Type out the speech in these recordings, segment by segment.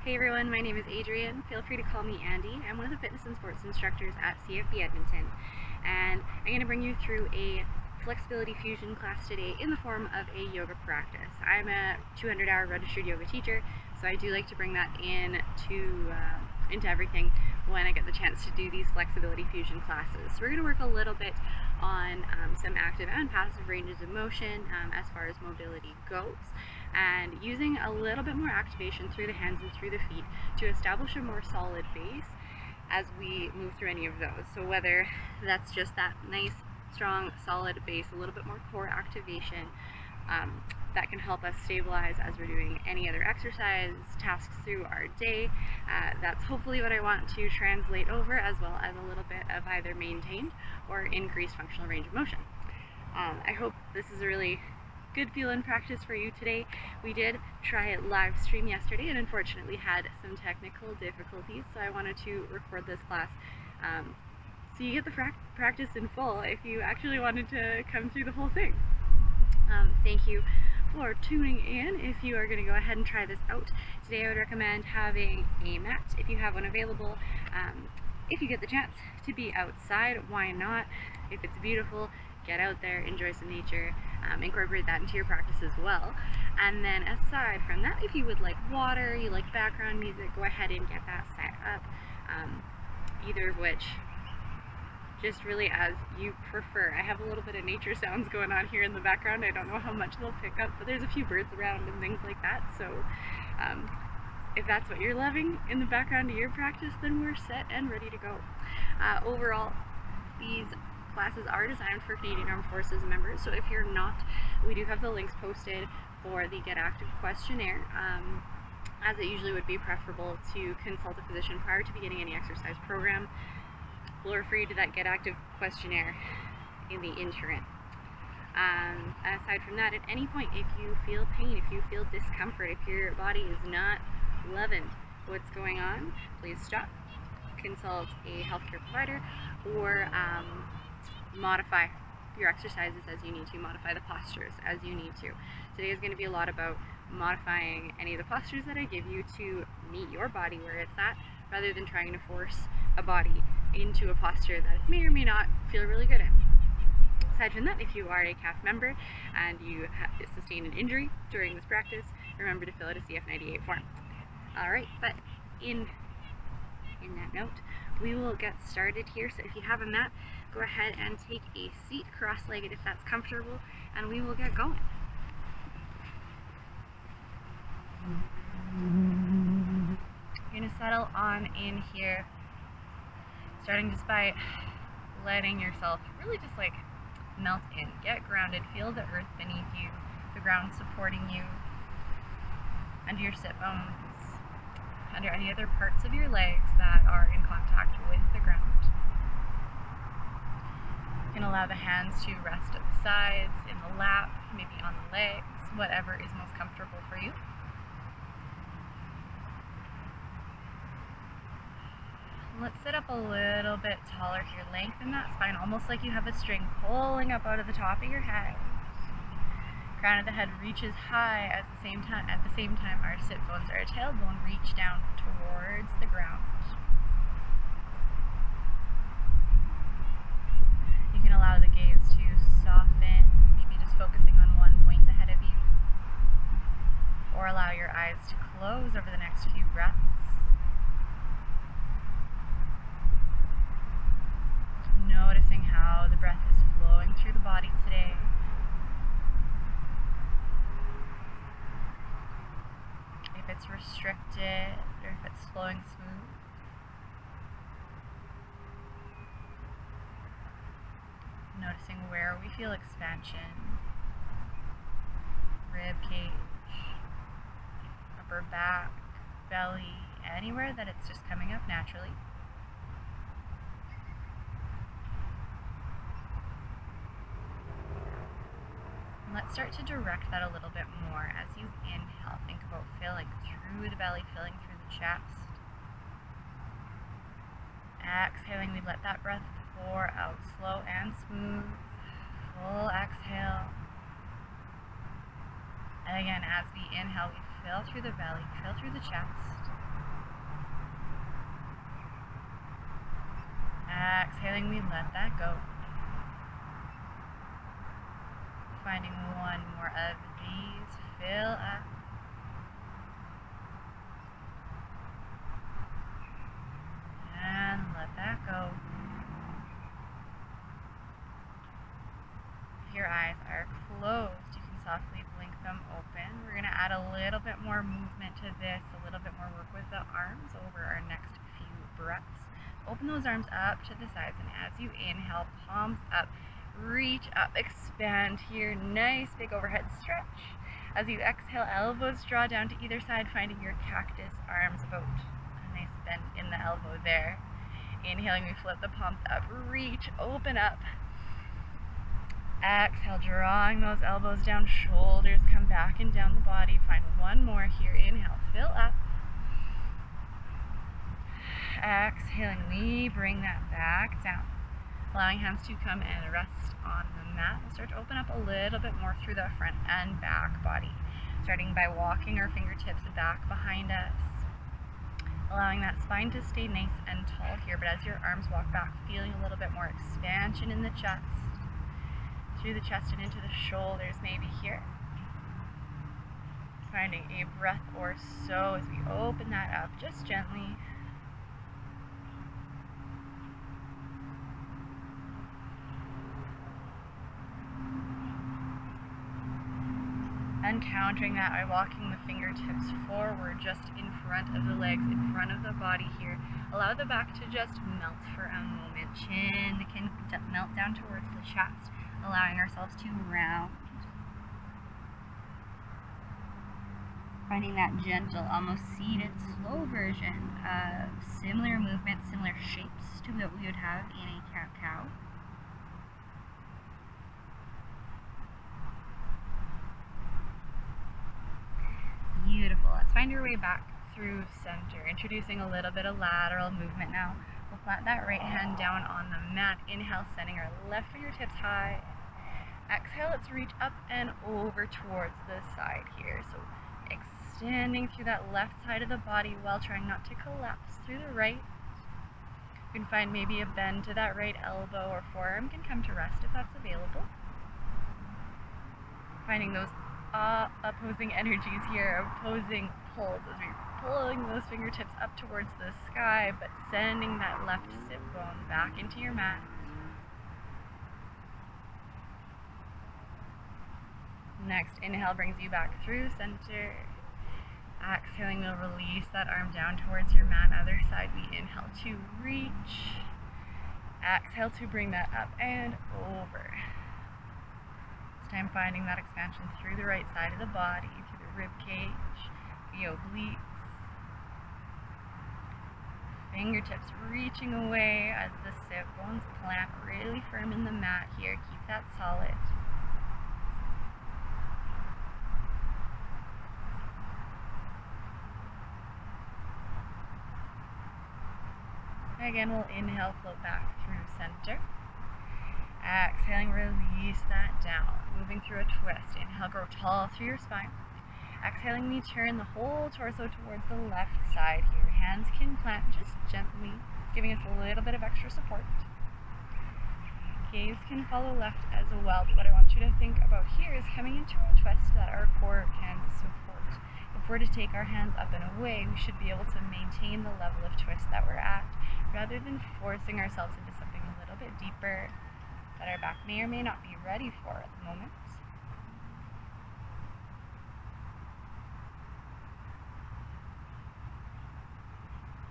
Hey everyone, my name is Adrienne. Feel free to call me Andy. I'm one of the fitness and sports instructors at CFB Edmonton, and I'm going to bring you through a flexibility fusion class today in the form of a yoga practice. I'm a 200-hour registered yoga teacher, so I do like to bring that into everything when I get the chance to do these flexibility fusion classes. So we're going to work a little bit on some active and passive ranges of motion as far as mobility goes, and using a little bit more activation through the hands and through the feet to establish a more solid base as we move through any of those. So whether that's just that nice, strong, solid base, a little bit more core activation, that can help us stabilize as we're doing any other exercise, tasks through our day. That's hopefully what I want to translate over, as well as a little bit of either maintained or increased functional range of motion. I hope this is a really good feeling practice for you today. We did try it live stream yesterday and unfortunately had some technical difficulties, so I wanted to record this class so you get the practice in full if you actually wanted to come through the whole thing. Thank you for tuning in. If you are going to go ahead and try this out today, I would recommend having a mat if you have one available. If you get the chance to be outside, why not? If it's beautiful, get out there, enjoy some nature, incorporate that into your practice as well. And then aside from that, if you would like water, you like background music, go ahead and get that set up. Either of which, just really as you prefer. I have a little bit of nature sounds going on here in the background. I don't know how much they'll pick up, but there's a few birds around and things like that. So if that's what you're loving in the background of your practice, then we're set and ready to go. Overall, these classes are designed for Canadian Armed Forces members, so if you're not, we do have the links posted for the Get Active questionnaire, as it usually would be preferable to consult a physician prior to beginning any exercise program. We'll refer you to that Get Active questionnaire in the interim. Aside from that, at any point, if you feel pain, if you feel discomfort, if your body is not loving what's going on, please stop, consult a healthcare provider, or modify your exercises as you need to, modify the postures as you need to. Today is going to be a lot about modifying any of the postures that I give you to meet your body where it's at, rather than trying to force a body into a posture that it may or may not feel really good in. Aside from that, if you are a CAF member and you have sustained an injury during this practice, remember to fill out a CF98 form. Alright, but in that note, we will get started here. So if you have a mat, go ahead and take a seat cross-legged if that's comfortable, and we will get going. You're going to settle on in here, starting just by letting yourself really just like melt in, get grounded, feel the earth beneath you, the ground supporting you, under your sit bones, under any other parts of your legs that are in contact with the ground. You can allow the hands to rest at the sides, in the lap, maybe on the legs, whatever is most comfortable for you. Let's sit up a little bit taller here. Lengthen that spine, almost like you have a string pulling up out of the top of your head. Crown of the head reaches high at the same time our sit bones or our tailbone reach down towards the ground. You can allow the gaze to soften, maybe just focusing on one point ahead of you, or allow your eyes to close over the next few breaths. Noticing how the breath is flowing through the body today. If it's restricted or if it's flowing smooth. Noticing where we feel expansion. Rib cage, upper back, belly, anywhere that it's just coming up naturally. Let's start to direct that a little bit more as you inhale. Think about filling through the belly, filling through the chest. Exhaling, we let that breath pour out slow and smooth. Full exhale. And again, as we inhale, we fill through the belly, fill through the chest. Exhaling, we let that go. Finding one more of these. Fill up. And let that go. If your eyes are closed, you can softly blink them open. We're going to add a little bit more movement to this, a little bit more work with the arms over our next few breaths. Open those arms up to the sides, and as you inhale, palms up, reach up, expand here, nice big overhead stretch. As you exhale, elbows draw down to either side, finding your cactus arms about a nice bend in the elbow there. Inhaling, we flip the palms up, reach, open up. Exhale, drawing those elbows down, shoulders come back and down the body. Find one more here. Inhale, fill up. Exhaling, we bring that back down. Allowing hands to come and rest on the mat. We'll start to open up a little bit more through the front and back body. Starting by walking our fingertips back behind us. Allowing that spine to stay nice and tall here, but as your arms walk back, feeling a little bit more expansion in the chest. Through the chest and into the shoulders maybe here. Finding a breath or so as we open that up just gently. And countering that by walking the fingertips forward just in front of the legs, in front of the body here. Allow the back to just melt for a moment. Chin can melt down towards the chest, allowing ourselves to round. Finding that gentle, almost seated, slow version of similar movements, similar shapes to what we would have in a cat-cow. Beautiful. Let's find your way back through center, introducing a little bit of lateral movement now. We'll plant that right hand down on the mat. Inhale, sending our left fingertips high. Exhale, let's reach up and over towards the side here. So extending through that left side of the body while trying not to collapse through the right. You can find maybe a bend to that right elbow or forearm can come to rest if that's available. Finding those opposing energies here, opposing pulls as we're pulling those fingertips up towards the sky, but sending that left sit bone back into your mat. Next inhale brings you back through center. Exhaling, we'll release that arm down towards your mat. Other side, we inhale to reach. Exhale to bring that up and over. Time finding that expansion through the right side of the body, through the rib cage, the obliques. Fingertips reaching away as the sit bones plant really firm in the mat here. Keep that solid. Again, we'll inhale, float back through center. Exhaling, release that down. Moving through a twist. Inhale, grow tall through your spine. Exhaling, we turn the whole torso towards the left side here. Hands can plant just gently, giving us a little bit of extra support. Gaze can follow left as well, but what I want you to think about here is coming into a twist that our core can support. If we're to take our hands up and away, we should be able to maintain the level of twist that we're at, rather than forcing ourselves into something a little bit deeper that our back may or may not be ready for at the moment.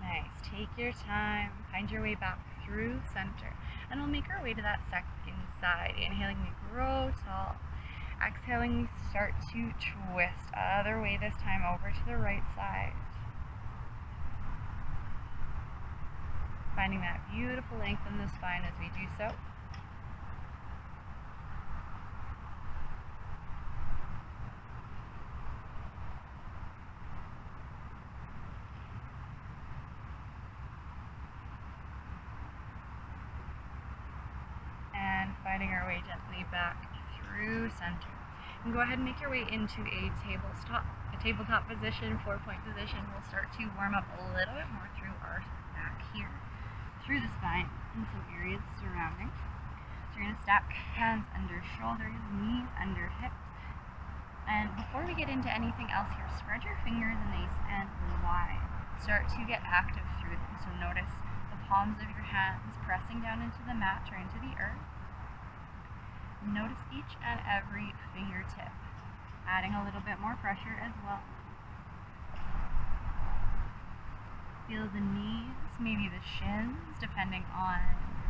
Nice. Take your time. Find your way back through center. And we'll make our way to that second side. Inhaling, we grow tall. Exhaling, we start to twist. Other way this time, over to the right side. Finding that beautiful length in the spine as we do so. Finding our way gently back through center. And go ahead and make your way into a tabletop position, 4-point position. We'll start to warm up a little bit more through our back here. through the spine and some areas surrounding. So you're going to stack hands under shoulders, knees under hips. And before we get into anything else here, spread your fingers nice and wide. Start to get active through them. So notice the palms of your hands pressing down into the mat or into the earth. Notice each and every fingertip, adding a little bit more pressure as well. Feel the knees, maybe the shins, depending on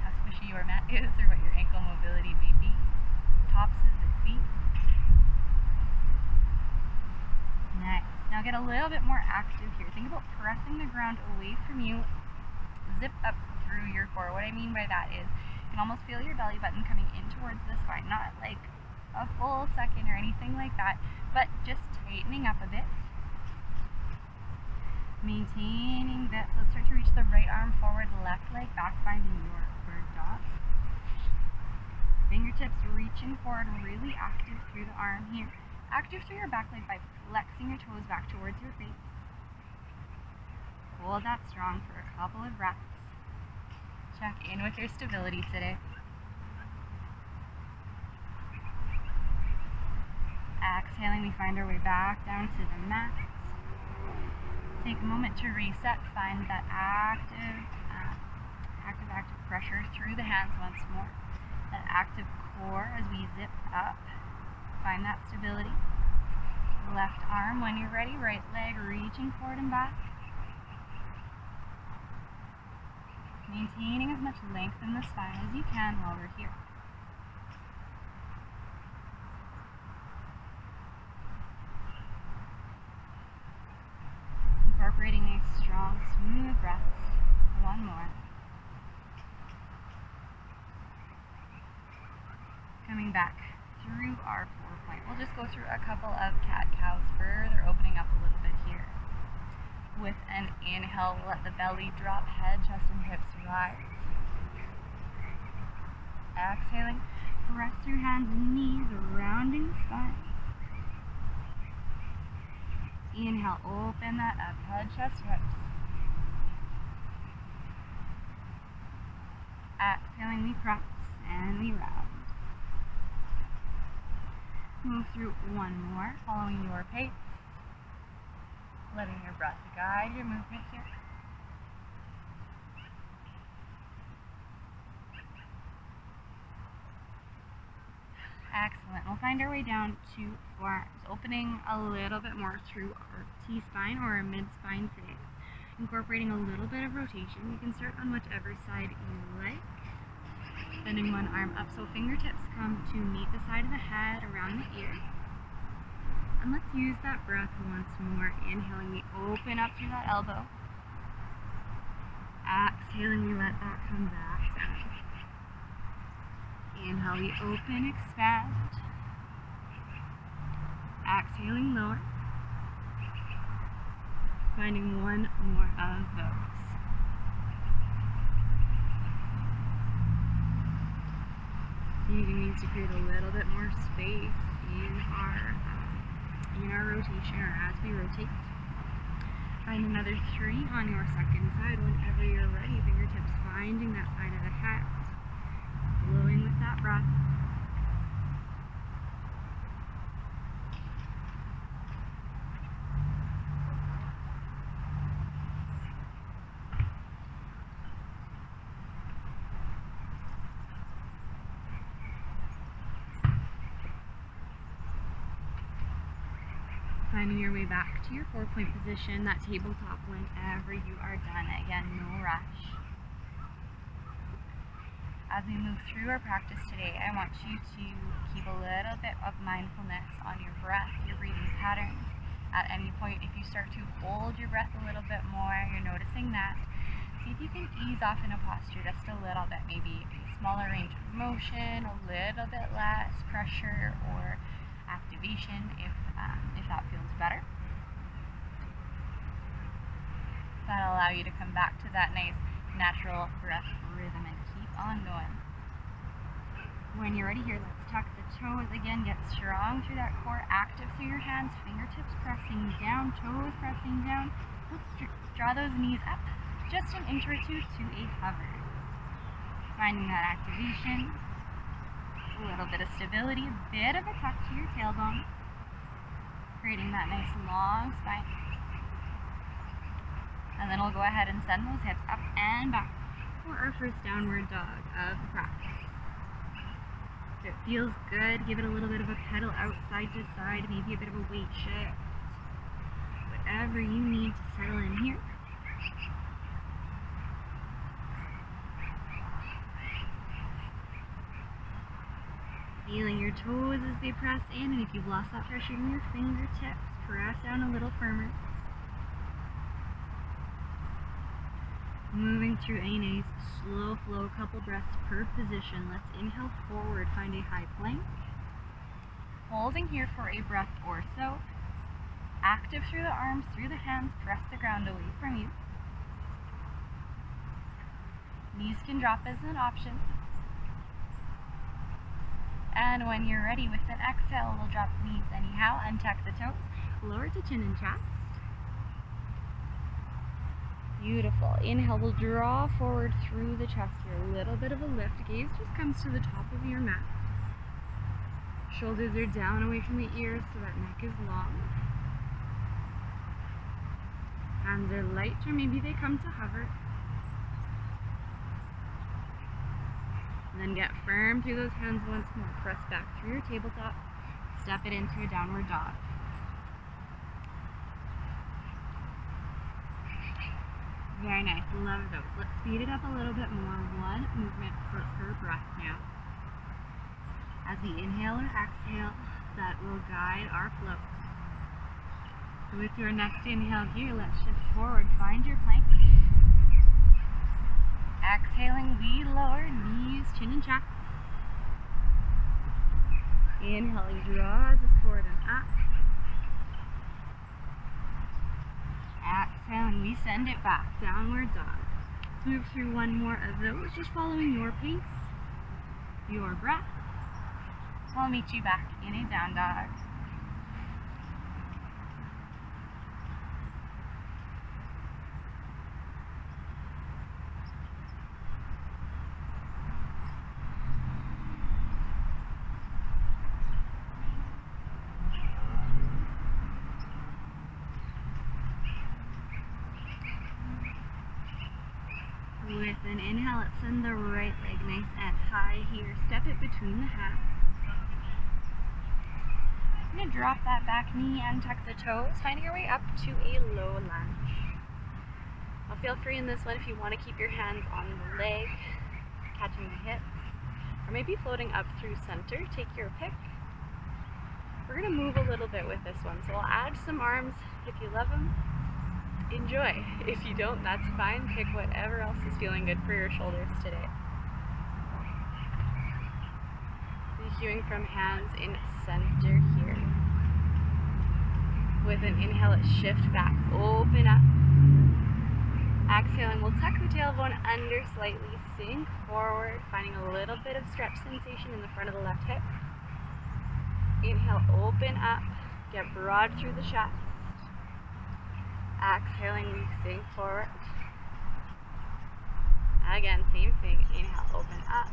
how squishy your mat is or what your ankle mobility may be. Tops of the feet. Nice. Now get a little bit more active here. Think about pressing the ground away from you. Zip up through your core. What I mean by that is you can almost feel your belly button coming in towards the spine. Not like a full second or anything like that, but just tightening up a bit. Maintaining that. So let's start to reach the right arm forward, left leg back, finding your bird dog. Fingertips reaching forward, really active through the arm here. Active through your back leg by flexing your toes back towards your face. Hold that strong for a couple of breaths. Check in with your stability today. Exhaling, we find our way back down to the mat. Take a moment to reset. Find that active pressure through the hands once more. That active core as we zip up. Find that stability. Left arm when you're ready, right leg reaching forward and back. Maintaining as much length in the spine as you can while we're here. Incorporating a strong, smooth breath. One more. Coming back through our 4-point. We'll just go through a couple of cat-cows, further opening up a little bit here. With an inhale, we'll let the belly drop, head, chest, and hips rise. Exhaling, press your hands and knees, rounding the spine. Inhale, open that up, head, chest, hips. Exhaling, we press and we round. Move through one more, following your pace. Letting your breath guide your movement here. Excellent. We'll find our way down to forearms, opening a little bit more through our T-spine or our mid-spine today. Incorporating a little bit of rotation. You can start on whichever side you like. Bending one arm up so fingertips come to meet the side of the head around the ear. And let's use that breath once more. Inhaling, we open up through that elbow. Exhaling, we let that come back down. Inhale, we open, expand. Exhaling, lower. Finding one more of those. Using these to create a little bit more space in our rotation, or as we rotate. Find another 3 on your second side whenever you're ready. Fingertips finding that side of the head. Flowing with that breath. Finding your way back to your 4-point position, that tabletop whenever you are done. Again, no rush. As we move through our practice today, I want you to keep a little bit of mindfulness on your breath, your breathing patterns. At any point, if you start to hold your breath a little bit more, you're noticing that. See if you can ease off in a posture just a little bit, maybe a smaller range of motion, a little bit less pressure or activation if that feels better. That'll allow you to come back to that nice natural breath rhythm and keep on going. When you're ready here, let's tuck the toes again, get strong through that core, active through your hands, fingertips pressing down, toes pressing down. Let's draw those knees up just an inch or two to a hover. Finding that activation, a little bit of stability, a bit of a tuck to your tailbone, creating that nice long spine. And then we'll go ahead and send those hips up and back for our first downward dog of the practice. If it feels good, give it a little bit of a pedal out side to side, maybe a bit of a weight shift. Whatever you need to settle in here. Feeling your toes as they press in, and if you've lost that pressure in your fingertips, press down a little firmer. Moving through a nice slow flow, couple breaths per position. Let's inhale forward, find a high plank. Holding here for a breath or so. Active through the arms, through the hands, press the ground away from you. Knees can drop as an option. And when you're ready with an exhale, we'll drop the knees anyhow, untuck the toes, lower to chin and chest. Beautiful. Inhale, we'll draw forward through the chest here. A little bit of a lift. Gaze just comes to the top of your mat. Shoulders are down away from the ears so that neck is long. Hands are light, or maybe they come to hover. And then get firm through those hands once more. Press back through your tabletop. Step it into a downward dog. Very nice, love those. Let's speed it up a little bit more. One movement per breath now. As we inhale or exhale, that will guide our flow. So with your next inhale here, let's shift forward. Find your plank. Exhaling, we lower, knees, chin and chest. Inhaling, draws us forward and up. Exhaling, we send it back, downward dog. Let's move through one more of those, just following your pace, your breath. I'll meet you back in a down dog. With an inhale, let's send the right leg nice and high here. Step it between the hands. I'm going to drop that back knee and tuck the toes, finding your way up to a low lunge. Now feel free in this one if you want to keep your hands on the leg, catching the hips, or maybe floating up through center. Take your pick. We're going to move a little bit with this one, so I'll add some arms if you love them. Enjoy. If you don't, that's fine. Pick whatever else is feeling good for your shoulders today. Recuing from hands in center here. With an inhale, let's shift back, open up. Exhaling, we'll tuck the tailbone under slightly, sink forward, finding a little bit of stretch sensation in the front of the left hip. Inhale, open up, get broad through the chest. Exhaling, we sink forward. Again, same thing. Inhale, open up.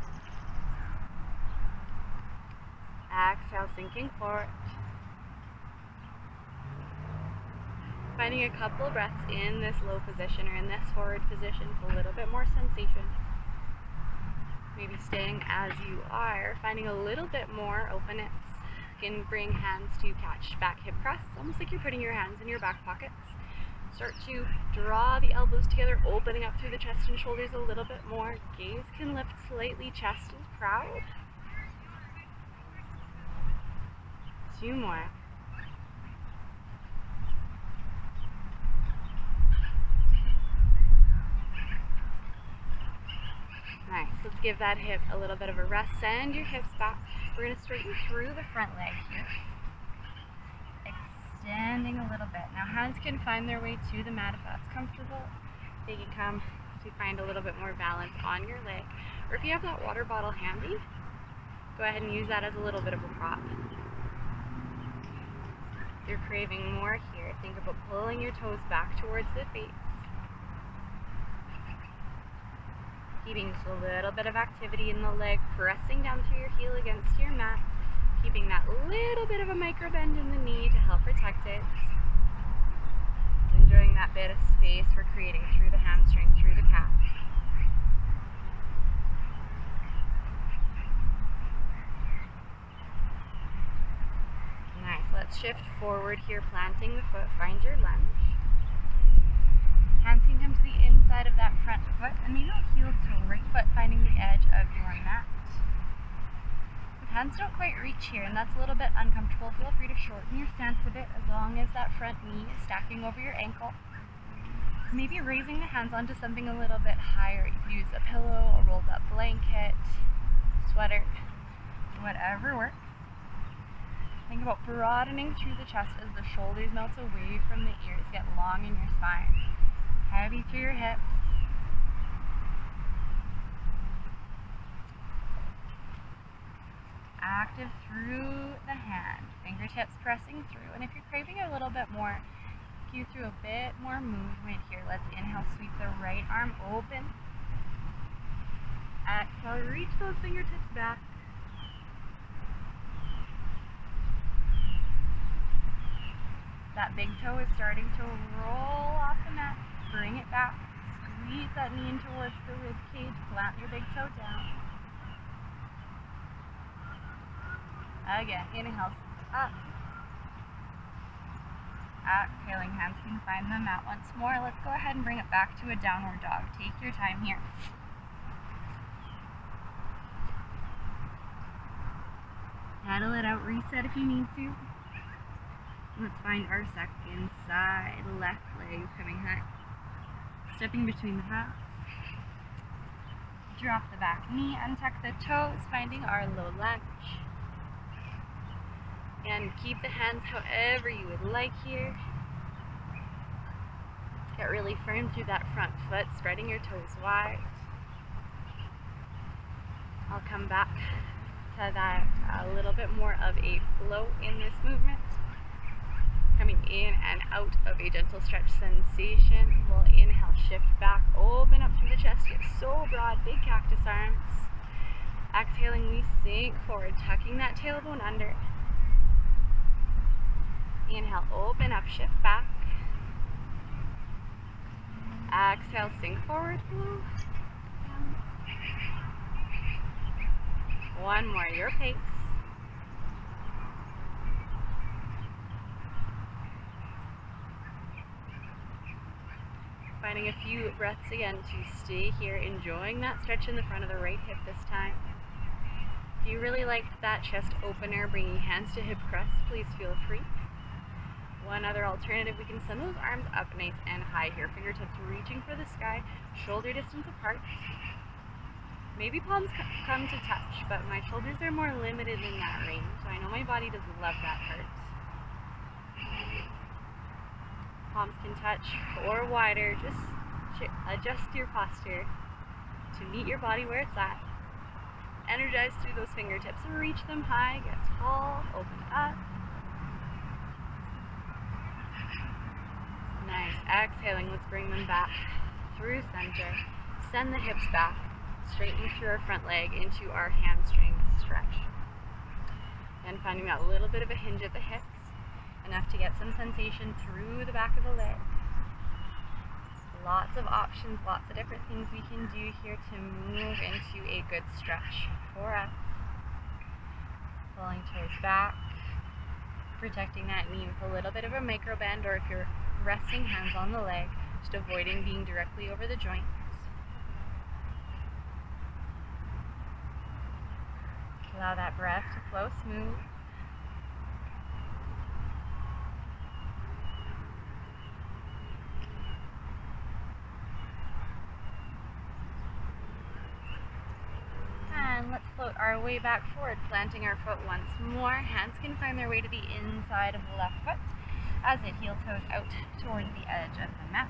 Exhale, sinking forward. Finding a couple breaths in this low position or in this forward position for a little bit more sensation. Maybe staying as you are, finding a little bit more openness. You can bring hands to catch back hip crests, almost like you're putting your hands in your back pockets. Start to draw the elbows together, opening up through the chest and shoulders a little bit more. Gaze can lift slightly, chest is proud. Two more. Nice. Let's give that hip a little bit of a rest. Send your hips back. We're going to straighten through the front leg here. Extending a little bit. Now hands can find their way to the mat if that's comfortable. They can come to find a little bit more balance on your leg. Or if you have that water bottle handy, go ahead and use that as a little bit of a prop. If you're craving more here, think about pulling your toes back towards the face. Keeping just a little bit of activity in the leg, pressing down through your heel against your mat, keeping that little bit of a micro bend in the knee to help protect it. Enjoying that bit of space we're creating through the hamstring, through the calf. Nice, let's shift forward here, planting the foot, find your lunge. Hands can come to the inside of that front foot, and maybe I'll heel toe, right foot finding the edge of your mat. If hands don't quite reach here, and that's a little bit uncomfortable, feel free to shorten your stance a bit as long as that front knee is stacking over your ankle. Maybe raising the hands onto something a little bit higher. You can use a pillow, a rolled up blanket, sweater, whatever works. Think about broadening through the chest as the shoulders melt away from the ears, get long in your spine. Heavy through your hips. Active through the hand, fingertips pressing through. And if you're craving a little bit more, cue through a bit more movement here. Let's inhale, sweep the right arm open. Exhale, reach those fingertips back. That big toe is starting to roll off the mat. Bring it back. Squeeze that knee in towards the rib cage. Plant your big toe down. Again, inhale, up. Exhaling, hands can find the mat once more. Let's go ahead and bring it back to a downward dog. Take your time here. Paddle it out, reset if you need to. Let's find our second side. Left leg is coming high. Stepping between the halves. Drop the back knee, untuck the toes, finding our low lunge. And keep the hands however you would like here. Get really firm through that front foot, spreading your toes wide. I'll come back to that a little bit more of a flow in this movement. Coming in and out of a gentle stretch sensation. We'll inhale, shift back, open up through the chest, get so broad, big cactus arms. Exhaling, we sink forward, tucking that tailbone under. Inhale, open up, shift back. Exhale, sink forward, move down. One more, your pace. Finding a few breaths again to stay here, enjoying that stretch in the front of the right hip this time. If you really liked that chest opener, bringing hands to hip crest, please feel free. One other alternative, we can send those arms up nice and high here, fingertips reaching for the sky, shoulder distance apart. Maybe palms come to touch, but my shoulders are more limited in that range, so I know my body doesn't love that part. Palms can touch or wider, just adjust your posture to meet your body where it's at. Energize through those fingertips, reach them high, get tall, open up. Nice, exhaling, let's bring them back through center. Send the hips back, straighten through our front leg into our hamstring stretch. And finding that little bit of a hinge at the hips. Enough to get some sensation through the back of the leg. Lots of options, lots of different things we can do here to move into a good stretch for us. Pulling toes back, protecting that knee with a little bit of a micro bend, or if you're resting hands on the leg, just avoiding being directly over the joints. Allow that breath to flow smooth. And let's float our way back forward, planting our foot once more. Hands can find their way to the inside of the left foot as it heel toes out towards the edge of the mat.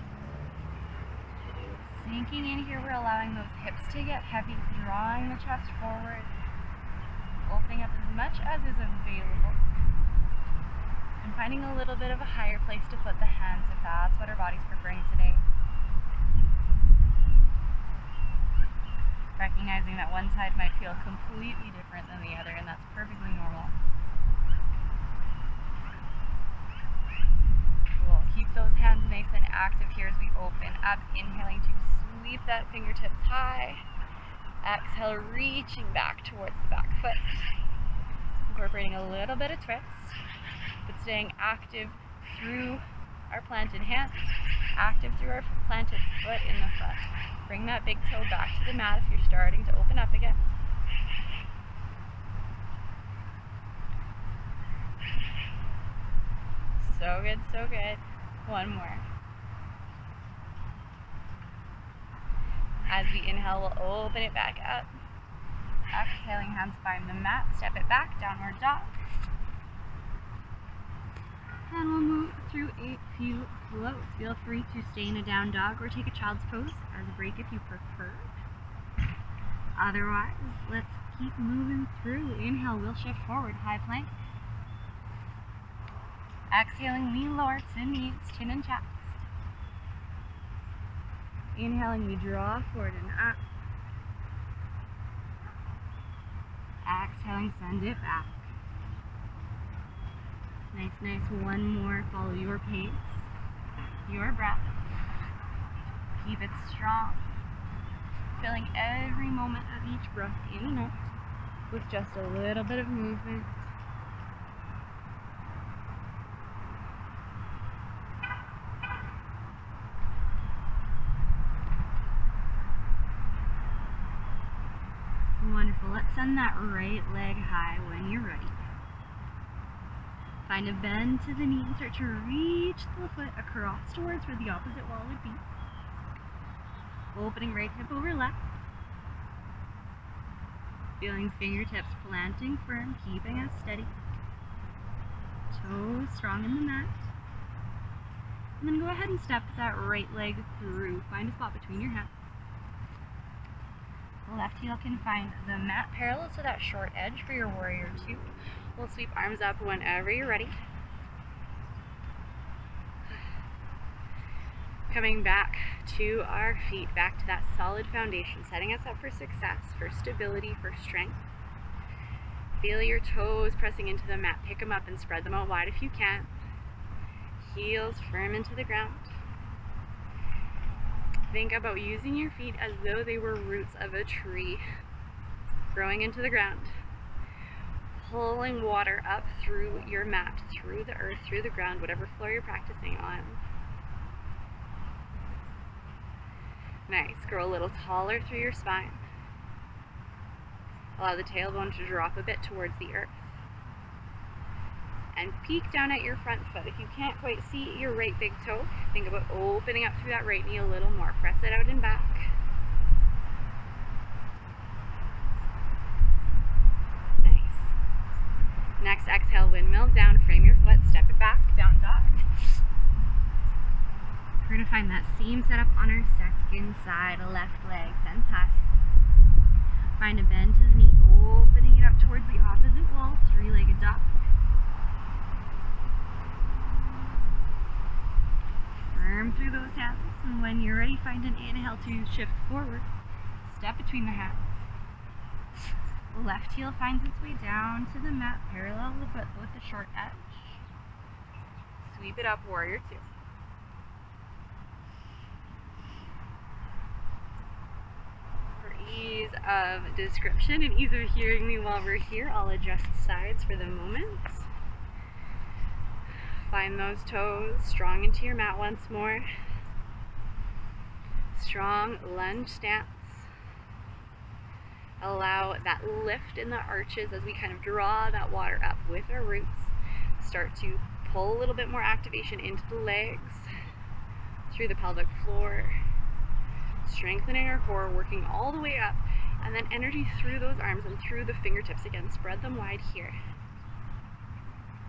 Sinking in here, we're allowing those hips to get heavy, drawing the chest forward, opening up as much as is available, and finding a little bit of a higher place to put the hands if that's what our body's preferring today. understanding that one side might feel completely different than the other, and that's perfectly normal. Cool. Keep those hands nice and active here as we open up, inhaling to sweep that fingertips high. Exhale, reaching back towards the back foot. Incorporating a little bit of twist, but staying active through our planted hand, active through our planted foot in the front. Bring that big toe back to the mat if you're starting to open up again. So good, so good. One more. As we inhale, we'll open it back up. Exhaling, hands find the mat, step it back, downward dog. And we'll move through a few floats. Feel free to stay in a down dog or take a child's pose as a break if you prefer. Otherwise, let's keep moving through. Inhale, we'll shift forward, high plank. Exhaling, we lower to knees, chin and chest. Inhaling, we draw forward and up. Exhaling, send it back. Nice, nice. One more. Follow your pace, your breath. Keep it strong. Filling every moment of each breath in and out with just a little bit of movement. Wonderful. Let's send that right leg high when you're ready. Find a bend to the knee and start to reach the foot across towards where the opposite wall would be. Opening right hip over left. Feeling fingertips planting firm, keeping us steady. Toes strong in the mat. And then go ahead and step that right leg through. Find a spot between your hands. The left heel can find the mat parallel to that short edge for your warrior two. We'll sweep arms up whenever you're ready. Coming back to our feet, back to that solid foundation, setting us up for success, for stability, for strength. Feel your toes pressing into the mat. Pick them up and spread them out wide if you can. Heels firm into the ground. Think about using your feet as though they were roots of a tree growing into the ground. Pulling water up through your mat, through the earth, through the ground, whatever floor you're practicing on. Nice. Grow a little taller through your spine. Allow the tailbone to drop a bit towards the earth. And peek down at your front foot. If you can't quite see your right big toe, think about opening up through that right knee a little more. Press it out and back. Nice. Next, exhale, windmill down, frame your foot, step it back, down dog. We're going to find that seam set up on our second side, left leg, sends high. Find a bend to the knee, opening it up towards the opposite wall, three-legged dog. Firm through those hands, and when you're ready, find an inhale to shift forward. Step between the hands. The left heel finds its way down to the mat, parallel the foot with the short edge. Sweep it up, warrior two. For ease of description and ease of hearing me while we're here, I'll adjust sides for the moment. Find those toes strong into your mat once more. Strong lunge stance. Allow that lift in the arches as we kind of draw that water up with our roots. Start to pull a little bit more activation into the legs, through the pelvic floor. Strengthening our core, working all the way up, and then energy through those arms and through the fingertips again. Spread them wide here.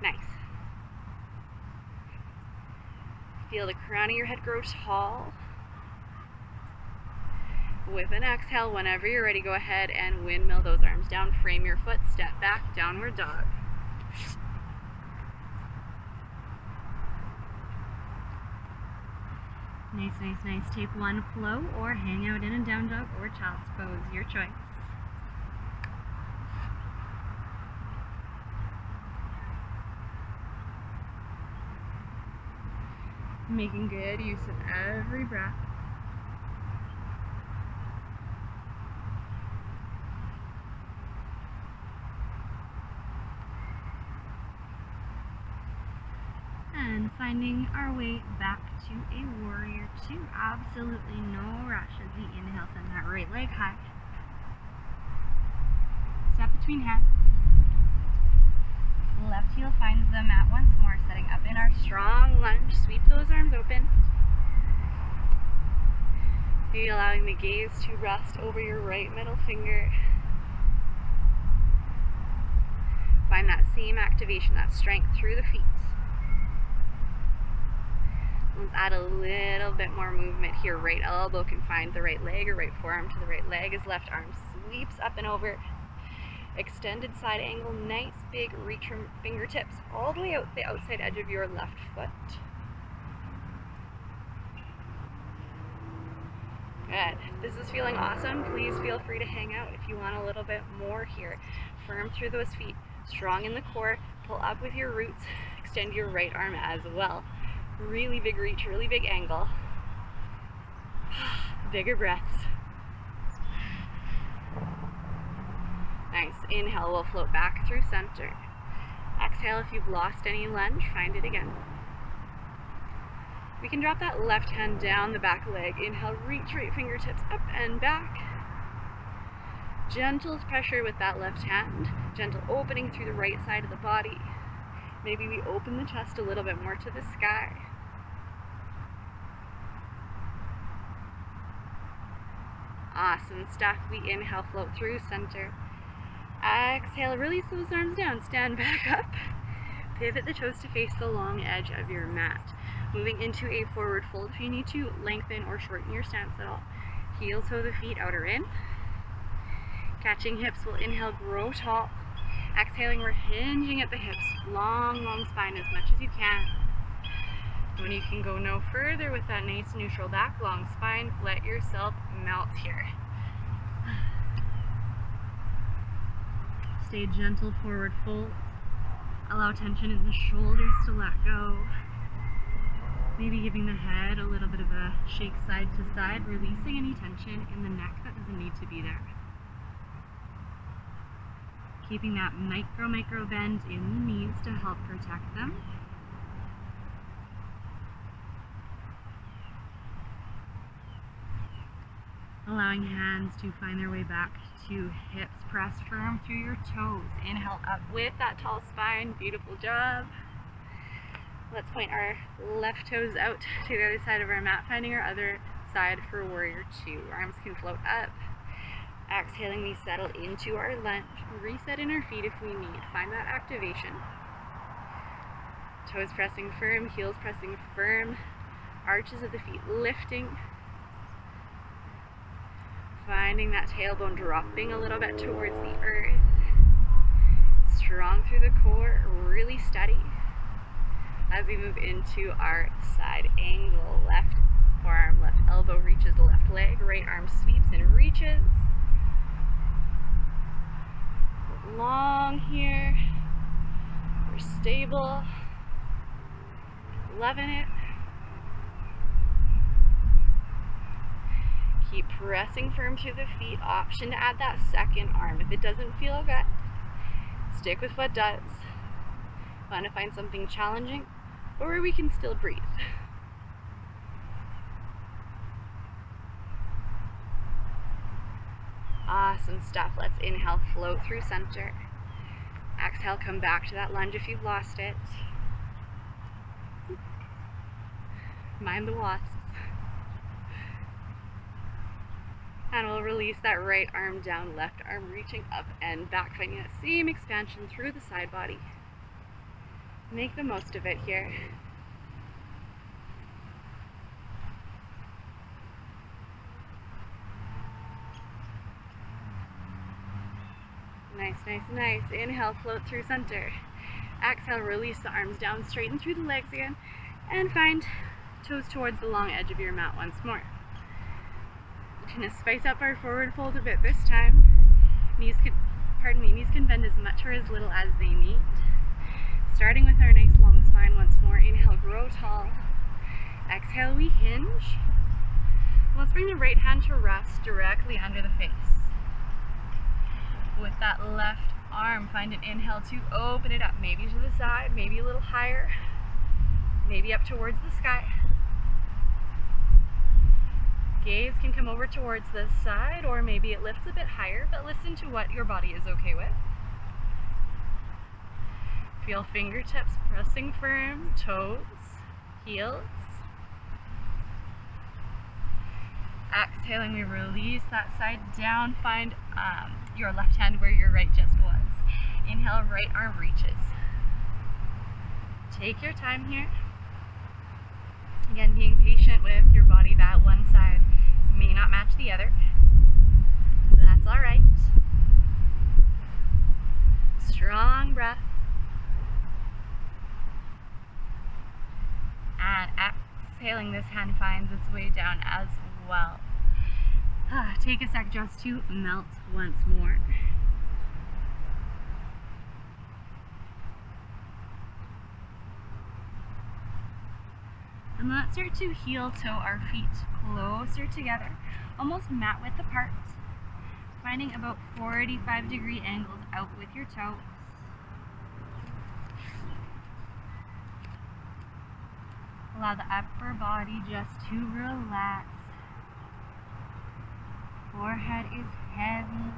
Nice. Feel the crown of your head grow tall. With an exhale, whenever you're ready, go ahead and windmill those arms down. Frame your foot, step back, downward dog. Nice, nice, nice. Take one flow or hang out in a down dog or child's pose, your choice. Making good use of every breath. And finding our way back to a warrior two. Absolutely no rush as we inhale, send that right leg high. Step between hands. Left heel finds the mat once more, setting up in our strong lunge. Sweep those arms open. Maybe allowing the gaze to rest over your right middle finger. Find that same activation, that strength through the feet. Let's add a little bit more movement here. Right elbow can find the right leg, or right forearm to the right leg as left arm sweeps up and over. Extended side angle, nice big reach from fingertips all the way out the outside edge of your left foot. Good. This is feeling awesome. Please feel free to hang out if you want a little bit more here. Firm through those feet, strong in the core, pull up with your roots, extend your right arm as well. Really big reach, really big angle. Bigger breaths. Nice. Inhale, we'll float back through center. Exhale, if you've lost any lunge, find it again. We can drop that left hand down the back leg. Inhale, reach right fingertips up and back. Gentle pressure with that left hand. Gentle opening through the right side of the body. Maybe we open the chest a little bit more to the sky. Awesome stuff. We inhale, float through center. Exhale, release those arms down. Stand back up. Pivot the toes to face the long edge of your mat. Moving into a forward fold if you need to lengthen or shorten your stance at all. Heel toe the feet outer in. Catching hips, we'll inhale, grow tall. Exhaling, we're hinging at the hips. Long, long spine as much as you can. When you can go no further with that nice neutral back, long spine, let yourself melt here. Stay gentle, forward fold. Allow tension in the shoulders to let go. Maybe giving the head a little bit of a shake side to side, releasing any tension in the neck that doesn't need to be there. Keeping that micro bend in the knees to help protect them. Allowing hands to find their way back to hips. Press firm through your toes. Inhale up with that tall spine. Beautiful job. Let's point our left toes out to the other side of our mat, finding our other side for warrior two. Arms can float up. Exhaling, we settle into our lunge. Reset in our feet if we need. Find that activation. Toes pressing firm, heels pressing firm. Arches of the feet lifting. Finding that tailbone dropping a little bit towards the earth. Strong through the core, really steady. As we move into our side angle, left forearm, left elbow reaches the left leg, right arm sweeps and reaches. Long here. We're stable. Loving it. Keep pressing firm through the feet. Option to add that second arm. If it doesn't feel good, stick with what does. Want to find something challenging, but where we can still breathe. Awesome stuff. Let's inhale, float through center. Exhale, come back to that lunge if you've lost it. Mind the wasps. And we'll release that right arm down, left arm reaching up and back, finding that same expansion through the side body. Make the most of it here. Nice, nice, nice. Inhale, float through center. Exhale, release the arms down, straighten through the legs again, and find toes towards the long edge of your mat once more. Gonna spice up our forward fold a bit this time. Knees can bend as much or as little as they need. Starting with our nice long spine once more. Inhale, grow tall. Exhale, we hinge. Let's bring the right hand to rest directly under the face. With that left arm, find an inhale to open it up, maybe to the side, maybe a little higher, maybe up towards the sky. Gaze can come over towards this side, or maybe it lifts a bit higher, but listen to what your body is okay with. Feel fingertips pressing firm, toes, heels. Exhaling, we release that side down. Find your left hand where your right just was. Inhale, right arm reaches. Take your time here. Again, being patient with your body, that one side may not match the other. That's all right. Strong breath. And exhaling, this hand finds its way down as well. Take a sec just to melt once more. And let's start to heel toe our feet closer together, almost mat width apart, finding about 45-degree angles out with your toes. Allow the upper body just to relax. Forehead is heavy.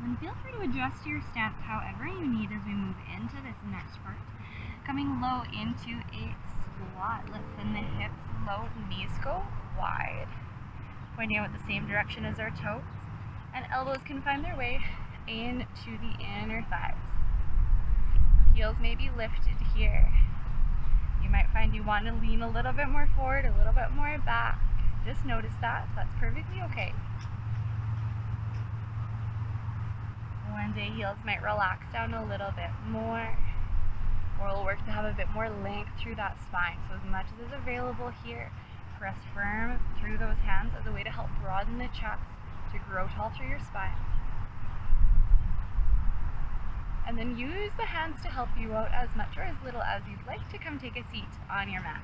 And feel free to adjust your stance however you need as we move into this next part. Coming low into a squat. Let's send the hips low, knees go wide. Pointing out the same direction as our toes. And elbows can find their way into the inner thighs. Heels may be lifted here. You might find you want to lean a little bit more forward, a little bit more back. Just notice that. That's perfectly okay. One day heels might relax down a little bit more, or we'll work to have a bit more length through that spine. So as much as is available here, press firm through those hands as a way to help broaden the chest, to grow tall through your spine. And then use the hands to help you out as much or as little as you'd like to come take a seat on your mat.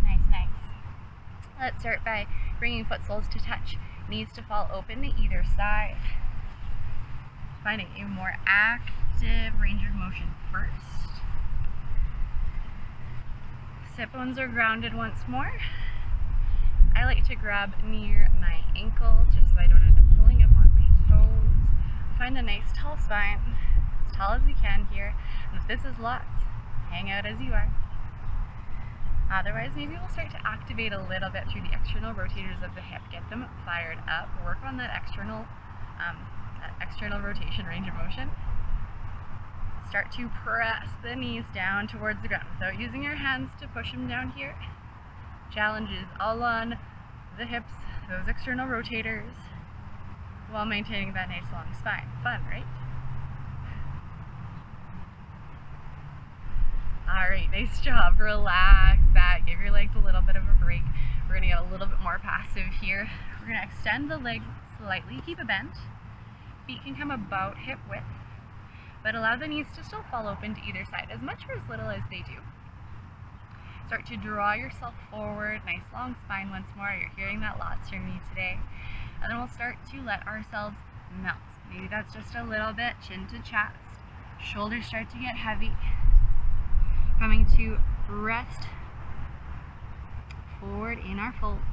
Nice, nice. Let's start by bringing foot soles to touch, knees to fall open to either side. Finding a more active range of motion first. Sit bones are grounded once more. I like to grab near my ankles just so I don't end up pulling up on my toes. Find a nice tall spine, as tall as we can here. And if this is locked, hang out as you are. Otherwise, maybe we'll start to activate a little bit through the external rotators of the hip. Get them fired up. Work on that external rotation range of motion. Start to press the knees down towards the ground without using your hands to push them down here. Challenges all on the hips, those external rotators, while maintaining that nice long spine. Fun, right? Alright, nice job. Relax that. Give your legs a little bit of a break. We're going to get a little bit more passive here. We're going to extend the legs slightly, keep a bend. Feet can come about hip width, but allow the knees to still fall open to either side, as much or as little as they do. Start to draw yourself forward, nice long spine once more. You're hearing that lots from me today. And then we'll start to let ourselves melt. Maybe that's just a little bit, chin to chest. Shoulders start to get heavy. Coming to rest forward in our folds.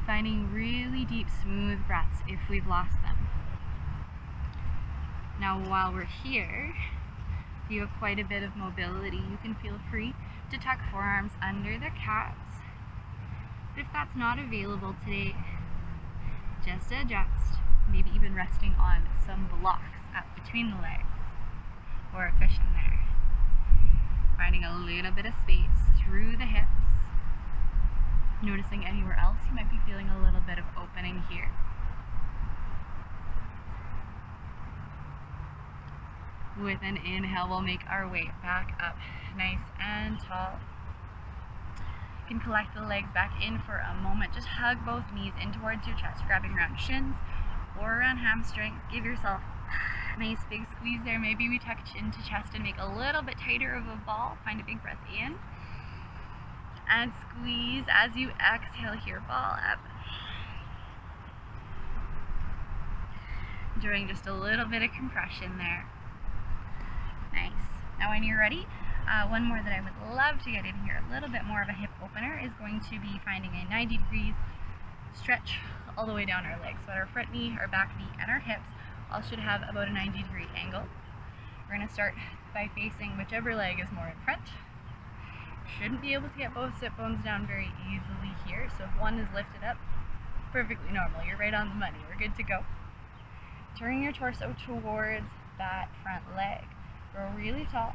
Finding really deep, smooth breaths if we've lost them. Now while we're here, if you have quite a bit of mobility, you can feel free to tuck forearms under the calves. But if that's not available today, just adjust, maybe even resting on some blocks up between the legs or a cushion there. Finding a little bit of space through the hips. Noticing anywhere else you might be feeling a little bit of opening here. With an inhale, we'll make our way back up nice and tall. You can collect the legs back in for a moment. Just hug both knees in towards your chest, grabbing around shins, or around hamstrings. Give yourself a nice big squeeze there. Maybe we tuck into chest and make a little bit tighter of a ball. Find a big breath in and squeeze. As you exhale here, ball up. Enjoying just a little bit of compression there. Nice. Now when you're ready, one more that I would love to get in here, a little bit more of a hip opener, is going to be finding a 90 degrees stretch all the way down our legs. So our front knee, our back knee, and our hips all should have about a 90-degree angle. We're going to start by facing whichever leg is more in front. Shouldn't be able to get both sit bones down very easily here, so if one is lifted up, perfectly normal. You're right on the money. We're good to go. Turn your torso towards that front leg. Grow really tall.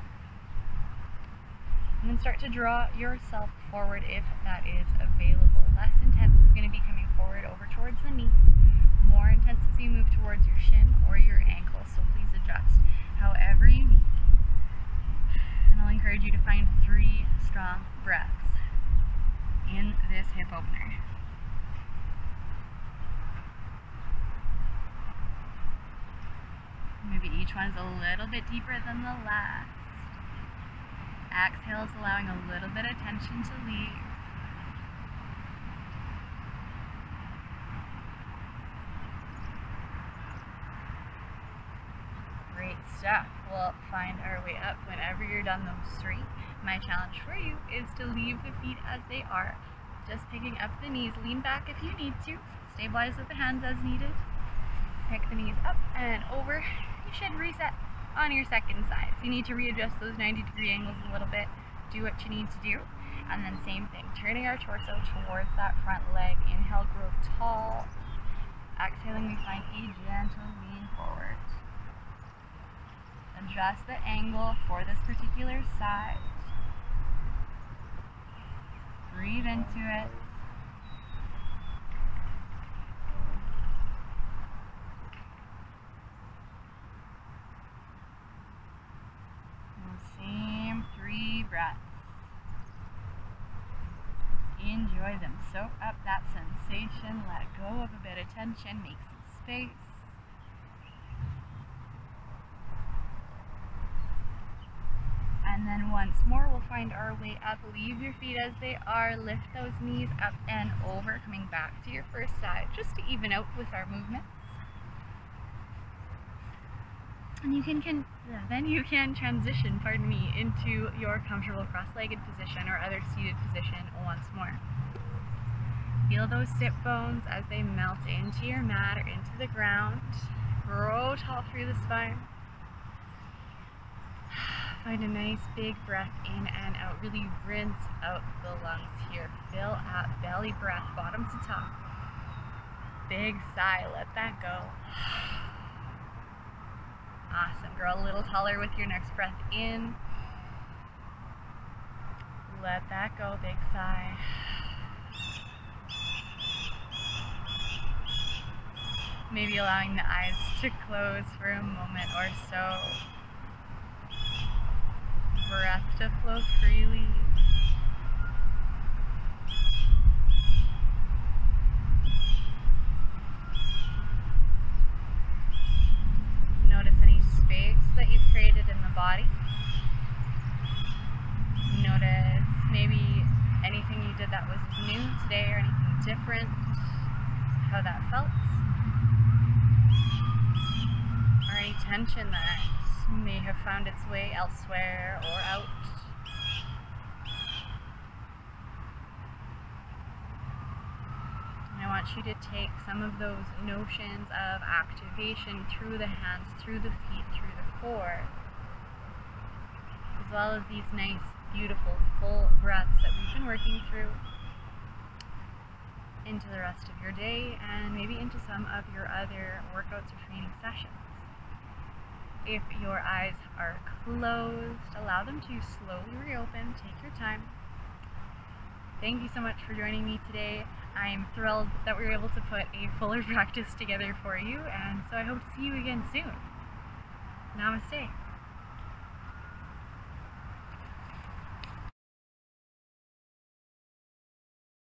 And then start to draw yourself forward if that is available. Less intense is going to be coming forward over towards the knee. More intense as you move towards your shin or your ankle, so please adjust however you need. And I'll encourage you to find 3 strong breaths in this hip opener. Maybe each one's a little bit deeper than the last. Exhale is allowing a little bit of tension to leave. Great stuff. We'll find our way up whenever you're done those 3. My challenge for you is to leave the feet as they are. Just picking up the knees. Lean back if you need to. Stabilize with the hands as needed. Pick the knees up and over. You should reset on your second side. If you need to readjust those 90-degree angles a little bit, do what you need to do. And then same thing, turning our torso towards that front leg. Inhale, grow tall. Exhaling, we find a gentle lean forward. Adjust the angle for this particular side. Breathe into it. Same 3 breaths. Enjoy them. Soak up that sensation. Let go of a bit of tension. Make some space. And then once more, we'll find our way up. Leave your feet as they are. Lift those knees up and over. Coming back to your first side, just to even out with our movements. And then you can transition, into your comfortable cross-legged position or other seated position once more. Feel those sit bones as they melt into your mat or into the ground. Grow tall through the spine. Find a nice big breath in and out. Really rinse out the lungs here. Fill up, belly breath, bottom to top. Big sigh, let that go. Awesome. Grow a little taller with your next breath in. Let that go. Big sigh. Maybe allowing the eyes to close for a moment or so. Breath to flow freely. Notice any space that you've created in the body. Notice maybe anything you did that was new today or anything different, how that felt. Or any tension that may have found its way elsewhere or out. I want you to take some of those notions of activation through the hands, through the feet, through the core, as well as these nice, beautiful, full breaths that we've been working through into the rest of your day and maybe into some of your other workouts or training sessions. If your eyes are closed, allow them to slowly reopen. Take your time. Thank you so much for joining me today. I'm thrilled that we were able to put a fuller practice together for you, and so I hope to see you again soon. Namaste.